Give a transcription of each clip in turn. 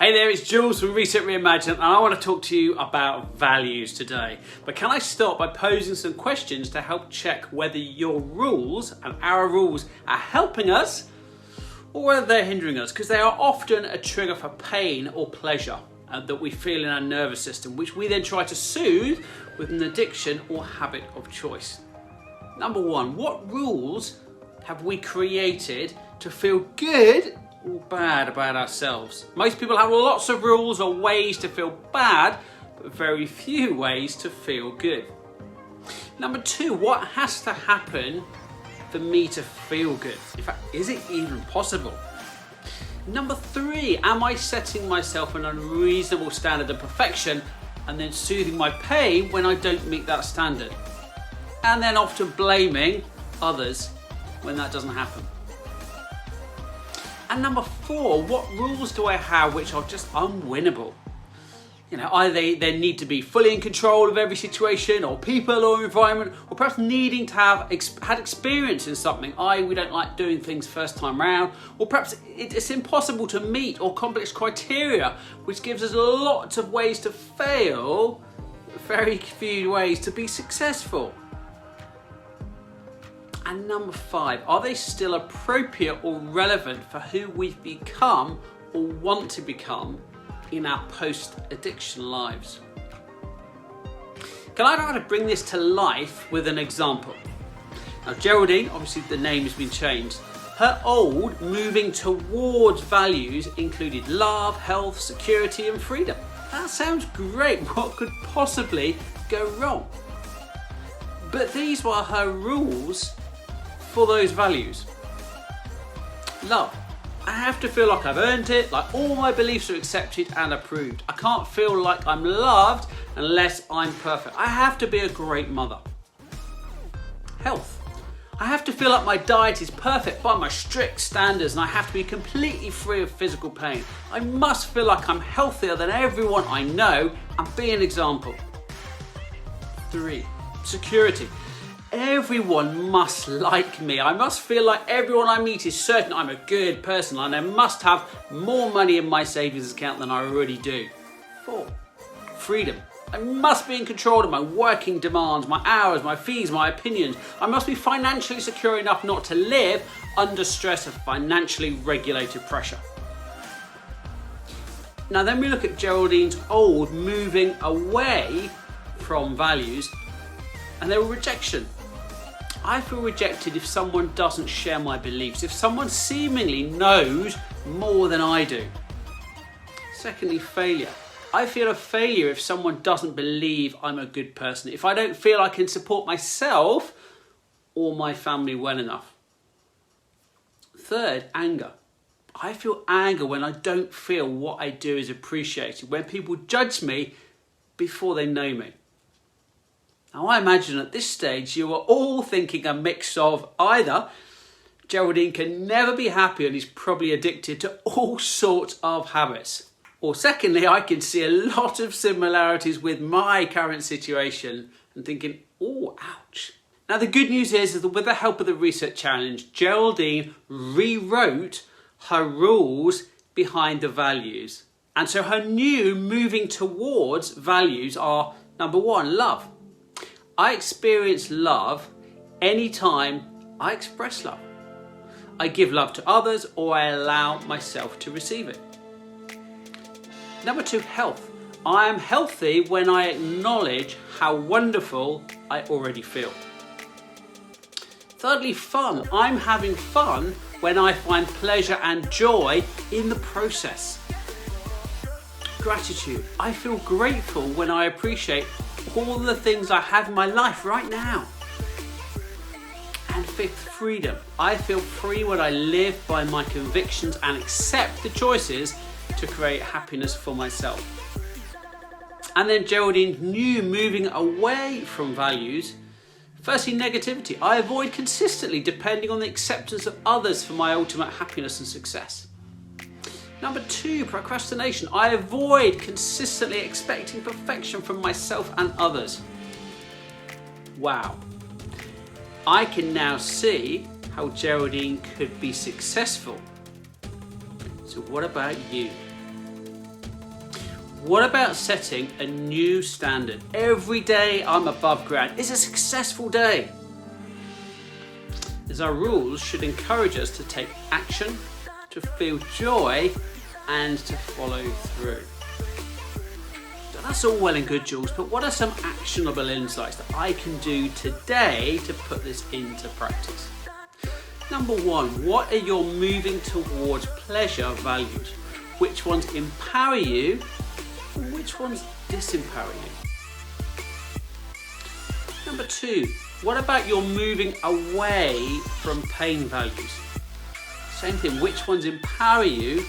Hey there, it's Jules from Reset-Reimagine, and I want to talk to you about values today. But can I start by posing some questions to help check whether your rules and our rules are helping us or whether they're hindering us? Because they are often a trigger for pain or pleasure that we feel in our nervous system, which we then try to soothe with an addiction or habit of choice. Number one, what rules have we created to feel good or bad about ourselves? Most people have lots of rules or ways to feel bad, but very few ways to feel good. Number two, what has to happen for me to feel good? In fact, is it even possible? Number three, am I setting myself an unreasonable standard of perfection and then soothing my pain when I don't meet that standard? And then often blaming others when that doesn't happen. And number four, what rules do I have which are just unwinnable? Either they need to be fully in control of every situation or people or environment, or perhaps needing to have had experience in something, i.e. we don't like doing things first time round, or perhaps it's impossible to meet or complex criteria, which gives us lots of ways to fail, very few ways to be successful. And number five, are they still appropriate or relevant for who we've become or want to become in our post-addiction lives? Can I try to bring this to life with an example? Now, Geraldine, obviously the name has been changed. Her old moving towards values included love, health, security, and freedom. That sounds great. What could possibly go wrong? But these were her rules for those values. Love. I have to feel like I've earned it, like all my beliefs are accepted and approved. I can't feel like I'm loved unless I'm perfect. I have to be a great mother. Health. I have to feel like my diet is perfect by my strict standards and I have to be completely free of physical pain. I must feel like I'm healthier than everyone I know and be an example. 3. Security. Everyone must like me. I must feel like everyone I meet is certain I'm a good person and I must have more money in my savings account than I already do. 4. Freedom. I must be in control of my working demands, my hours, my fees, my opinions. I must be financially secure enough not to live under stress of financially regulated pressure. Now then we look at Geraldine's old moving away from values, and they were rejection. I feel rejected if someone doesn't share my beliefs, if someone seemingly knows more than I do. Secondly, failure. I feel a failure if someone doesn't believe I'm a good person, if I don't feel I can support myself or my family well enough. Third, anger. I feel anger when I don't feel what I do is appreciated, when people judge me before they know me. Now I imagine at this stage you are all thinking a mix of either Geraldine can never be happy and is probably addicted to all sorts of habits, or secondly I can see a lot of similarities with my current situation and thinking, oh ouch. Now the good news is that with the help of the Reset Challenge, Geraldine rewrote her rules behind the values, and so her new moving towards values are: number one, love. I experience love anytime I express love. I give love to others or I allow myself to receive it. Number two, health. I am healthy when I acknowledge how wonderful I already feel. Thirdly, fun. I'm having fun when I find pleasure and joy in the process. Gratitude. I feel grateful when I appreciate all the things I have in my life right now. And fifth, freedom. I feel free when I live by my convictions and accept the choices to create happiness for myself. And then Geraldine's new moving away from values. Firstly, negativity. I avoid consistently depending on the acceptance of others for my ultimate happiness and success. Number two, procrastination. I avoid consistently expecting perfection from myself and others. Wow. I can now see how Geraldine could be successful. So what about you? What about setting a new standard? Every day I'm above ground is a successful day. As our rules should encourage us to take action, to feel joy, and to follow through. So that's all well and good, Jules, but what are some actionable insights that I can do today to put this into practice? Number one, what are your moving towards pleasure values? Which ones empower you and which ones disempower you? Number two, what about your moving away from pain values? Same thing, which ones empower you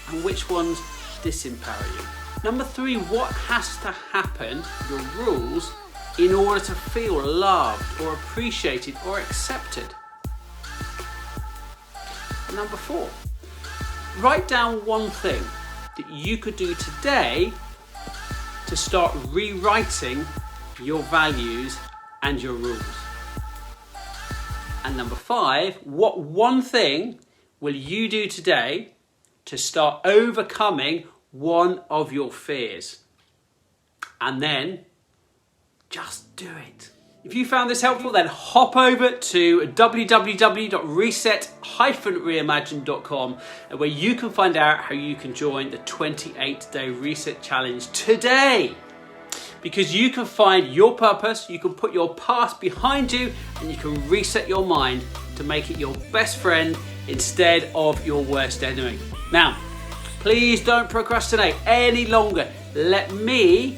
and which ones disempower you? Number three, what has to happen, your rules, in order to feel loved or appreciated or accepted? And number four, write down one thing that you could do today to start rewriting your values and your rules. And number five, what one thing will you do today to start overcoming one of your fears? And then just do it. If you found this helpful, then hop over to www.reset-reimagine.com where you can find out how you can join the 28-day reset challenge today. Because you can find your purpose, you can put your past behind you, and you can reset your mind to make it your best friend instead of your worst enemy. Now, please don't procrastinate any longer. Let me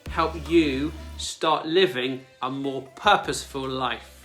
help you start living a more purposeful life.